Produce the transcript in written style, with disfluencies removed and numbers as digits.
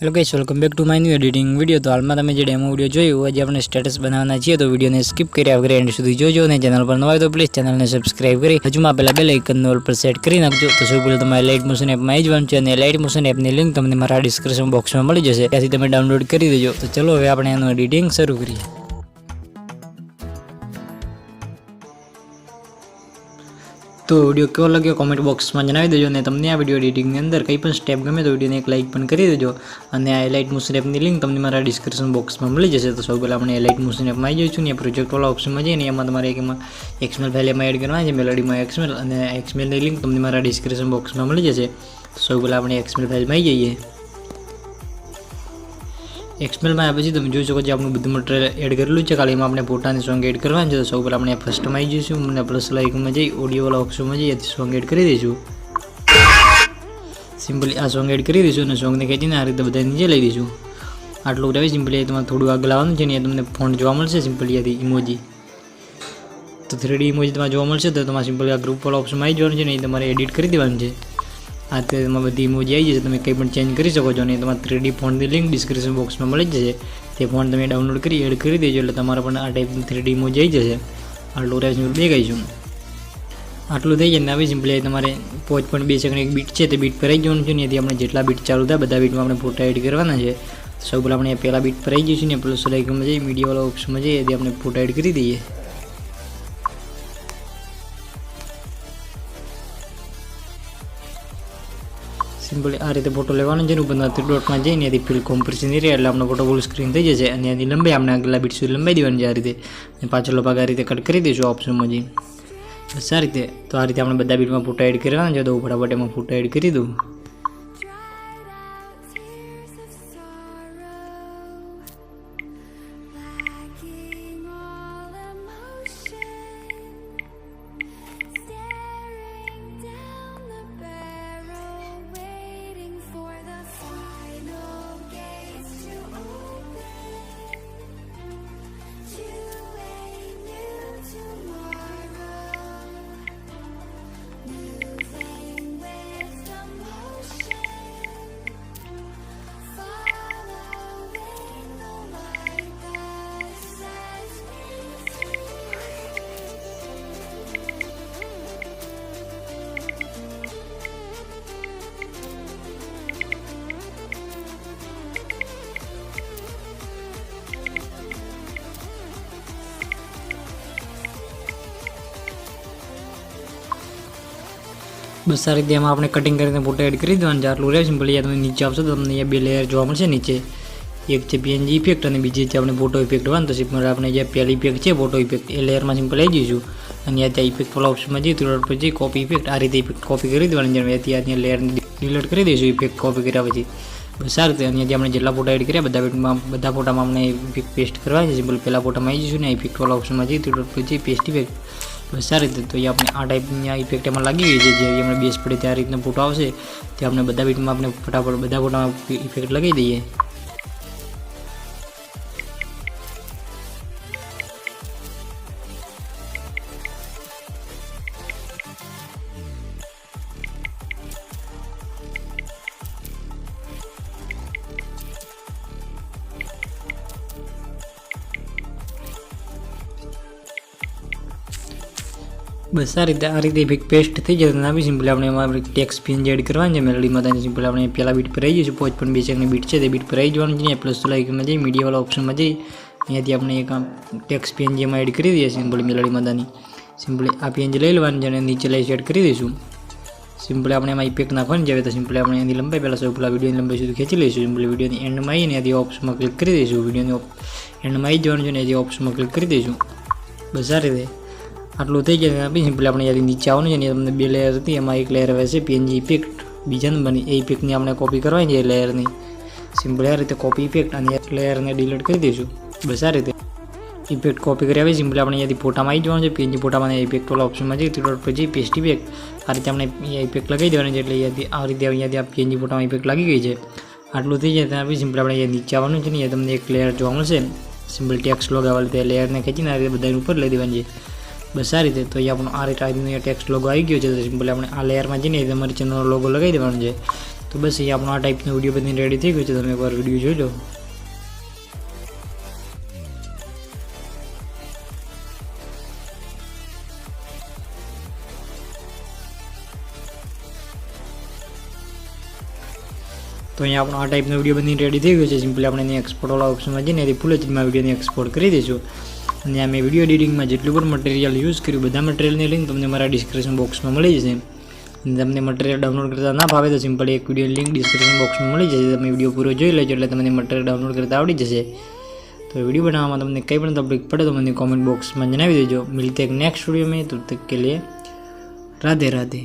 Hello guys, welcome back to my new editing video. तो हाल में તમે જે ડેમો વિડિયો જોયો આજે આપણે સ્ટેટસ બનાવવાના છીએ, તો વિડિયોને સ્કીપ કર્યા વગર એન્ડ સુધી જોજો અને ચેનલ પર નવા હોય તો પ્લીઝ ચેનલને સબસ્ક્રાઇબ કરી બાજુમાં આપેલા બેલ આઇકનને ઓલ પર સેટ કરી નાખજો। તો સૌ પહેલા તમારે લાઇટ મોશન એપમાં આવી જવાનું છે અને લાઇટ મોશન એપની લિંક તમને મારા ડિસ્ક્રિપ્શન બોક્સમાં મળી જશે, ત્યાંથી તમે ડાઉનલોડ કરી દેજો। તો ચલો હવે આપણે એનું એડિટિંગ શરૂ કરીએ। तो वीडियो केवो लगे कॉमेंट बॉक्स में जणावी देजो ने तमने आ वीडियो एडिटिंग ની અંદર કંઈ પણ સ્ટેપ ગમે તો વિડિયોને એક લાઈક પણ કરી દેજો અને આ લાઇટ મોશન એપની લિંક તમને મારા ડિસ્ક્રિપ્શન બોક્સમાં મળી જશે। તો સૌ પહેલા આપણે લાઇટ મોશન એપમાં આવી જઈશું ને પ્રોજેક્ટ વાળા ઓપ્શનમાં જઈને એમાં તમારે એકમાં XML ફાઇલ એમાં એડ કરવાની છે, મેલોડીમાં XML અને XML ની લિંક તમને મારા ડિસ્ક્રિપ્શન બોક્સમાં મળી જશે। તો સૌ પહેલા આપણે XML ફાઇલમાં આવી જઈએ। XML में પછી તમે જોઈ શકો છો આપણું બધું મટીરીયલ એડ કરેલું છે, ખાલી એમાં આપણે ફોટાની સોંગ એડ કરવાની છે। તો સૌ પહેલા આપણે ફર્સ્ટમાં આવી જઈશું અને પ્લસ આઇકનમાં જઈ ઓડિયો વાળા ઓપ્શનમાં જઈ સોંગ એડ કરી દઈશું। સિમ્પલી આ સોંગ એડ કરી દઈશું અને સોંગને ખેંચીને આ રીતે બધા નીચે લઈ દઈશું। આટલું રહે સિમ્પલી તમારે થોડું આગળ આવવાનું છે ને તમને ફોન્ટ જોવા મળશે સિમ્પલી આથી ઇમોજી, તો 3D ઇમોજી તમારે જોવા મળશે। તો તમારે સિમ્પલી આ ગ્રુપ વાળા ઓપ્શનમાં આવી જવાનું છે ને એ તમારે એડિટ કરી દેવાનું છે। આ તે એમાં બધી ઇમોજી આવી જશે, તમે કંઈ પણ ચેન્જ કરી શકો છો અને તમારે 3D ફોન્ટની લિંક ડિસ્ક્રિપ્શન બોક્સમાં મળી જશે। તે ફોન્ટ તમે ડાઉનલોડ કરી એડ કરી દેજો એટલે તમારા પણ આ ટાઈપની 3D ઇમોજી આવી જશે। આટલું રહે સિમ્પલ બે ગઈશું, આટલું થઈ જાય ને આવી સિમ્પલી તમારે 5.2 સેકન્ડ એક બીટ છે તે બીટ પર આવી જવાનું છે ને એથી આપણે જેટલા બીટ ચાલુ થાય બધા બીટમાં આપણે ફોટા એડ કરવાના છે। સૌ પહેલાં આપણે પહેલા બીટ પર આવી જઈશું ને પ્લસ આઇકનમાં જઈ મીડિયા વાળા ઓપ્શનમાં જઈએ એથી આપણે ફોટા એડ કરી દઈએ। સિમ્પલી આ રીતે ફોટો લેવાનો છે, ઉપર 3 ડોટમાં જઈને એથી ફિલ કોમ્પ્રેશન એરિયા એટલે આપણો ફોટો ફૂલ સ્ક્રીન થઈ જશે અને એની લંબાઈ આપણે આગલા બીટ સુધી લંબાઈ દેવાની છે આ રીતે, અને પાછળનો ભાગ આ રીતે કટ કરી દઈશું ઓપ્શનમાં જઈ। બસ આ રીતે, તો આ રીતે આપણે બધા બીટમાં ફોટા એડ કરવાના છે। તો ફટાફટ એમાં ફોટા એડ કરી દઉં। बस आ रीते एम आपणे कटिंग करीने फोटो एड करी देवाना છે। આટલું રહે સિમ્પલી તમે નીચે આવશો તો તમને અહીંયા બે લેયર જોવા મળશે નીચે, એક છે PNG ઇફેક્ટ અને બીજી છે આપણે ફોટો ઇફેક્ટ વાન। તો સિમ્પલ આપણે જે પહેલી ઇફેક્ટ છે ફોટો ઇફેક્ટ એ લેયરમાં સિમ્પલ આવી જઈશું અને ત્યાં ઇફેક્ટ વાળા ઓપ્શનમાં જઈ ત્રણ પછી કોપી ઇફેક્ટ આ રીતે ઇફેક્ટ કોપી કરી દેવાની છે। ત્યાં લેયરને ડિલીટ કરી દઈશું ઇફેક્ટ કોપી કર્યા પછી। બસ આ રીતે અહીંયાથી આપણે જેટલા ફોટા એડ કર્યા બધા ફોટામાં આપણે ઇફેક્ટ પેસ્ટ કરવાની છે। સિમ્પલ પહેલા ફોટામાં આવી જઈશું ને ઇફેક્ટ વાળા ઓપ્શનમાં જઈ ત્રણ પછી પેસ્ટ ઇફેક્ટ। બસ આ રીતે, તો એ આપણે આ ટાઈપની આ ઇફેક્ટ એમાં લાગી ગઈ છે, જે આપણે બેસ પડે ત્યાં રીતનો ફોટો આવશે તે આપણે બધા બીટમાં આપણે ફટાફટ બધા ફોટામાં ઇફેક્ટ લગાવી દઈએ। बस आ रीते इफेक्ट पेस्ट थी जाए सिम्पली अपने टेक्स्ट PNG एड करवा मेलोडी में सिम्पल अपने पहला बीट पर आई जैसे 5.2 सेकंड बीट है बीट पर आई जाए प्लस लाइक में जाए मीडिया वाला ऑप्शन में जाए अँ अपने एक टेक्स्ट PNG में एड कर दिए सिम्पली मेलोडी में सिम्पली आ PNG लई लेवानी नीचे लाई सेट कर दईशू। सिम्पली अपने एम इफेक्ट नाखवानी जाए तो सिम्पली अपने लंबाई पहला सब पेला वीडियो लंबाई सुधी खेची लईशू। सिम्पली वीडियो एंड में आવીને ऑप्शन में क्लिक कर दईशू, वीडियो एंड में आई जाने ऑप्शन में क्लिक कर दईशू। बस आ रीते આટલું થઈ જાય આપી સિમ્પલી આપણે યાદી નીચે આવવાનું છે ને તમને બે લેયર હતી એમાં એક લેયર આવે છે PNG ઇફેક્ટ, બીજા નંબરની એ ઇફેક્ટની આપણે કોપી કરવાની છે લેયરની। સિમ્પલી આ રીતે કોપી ઇફેક્ટ અને લેયરને ડિલીટ કરી દઈશું। બસ આ રીતે ઇફેક્ટ કોપી કરી આવી સિમ્પલી આપણે અહીંયાથી ફોટામાં આવી જવાનું છે, PNG ફોટામાં ઇફેક્ટ વાળા ઓપ્શનમાં જઈ ત્રણ પછી પેસ્ટ ઇફેક્ટ આ રીતે આપણે ઇફેક્ટ લગાવી દેવાની છે એટલે અહીંયાથી આ રીતે અહીંયાથી આ PNG ફોટામાં ઇફેક્ટ લાગી ગઈ છે। આટલું થઈ જાય ત્યાં આપી સિમ્પલી આપણે અહીંયા નીચે આવવાનું છે ને એ તમને એક લેયર જોવા મળશે સિમ્પલ ટેક્સ્ટ લોગો આવેલી તે લેયરને ખેંચીને આ રીતે બધા ઉપર લઈ દેવાની છે। बस आ रीते, तो ये આપણો આ રીતે ટેક્સ્ટ લોગો આવી ગયો છે। તો સિમ્પલી આપણે આ લેયરમાં જઈને તમારી ચેનલનો લોગો લગાવી દેવાનો છે તો બસ એ આપણો આ ટાઈપનો વિડીયો બનીને રેડી થઈ ગયો છે. તમે એકવાર વિડીયો જોઈ લો. તો અહીંયા આપણો આ ટાઈપનો વિડીયો બનીને રેડી થઈ ગયો છે. સિમ્પલી આપણે એની એક્સપોર્ટવાળા ઓપ્શનમાં જઈને એથી ફૂલ એચડીમાં વિડીયોને એક્સપોર્ટ કરી દઈશું. અને આ મેં વિડીયો એડિટિંગમાં જેટલું પણ મટીરિયલ યુઝ કર્યું બધા મટીરિયલની લિંક તમને મારા ડિસ્ક્રિપ્શન બોક્સમાં મળી જશે. અને તમને મટીરિયલ ડાઉનલોડ કરતા ના ફાવે તો સિમ્પલી એક વિડીયો લિંક ડિસ્ક્રિપ્શન બોક્સમાં મળી જશે. તમે વિડીયો પૂરો જોઈ લેજો એટલે તમને મટીરિયલ ડાઉનલોડ કરતા આવડી જશે. તો વિડીયો બનાવવામાં તમને કંઈ પણ તકલીફ પડે તો મને કોમેન્ટ બોક્સમાં જણાવી દેજો. મિલતે એક નેક્સ્ટ वीडियो में, तब तक के लिए राधे राधे.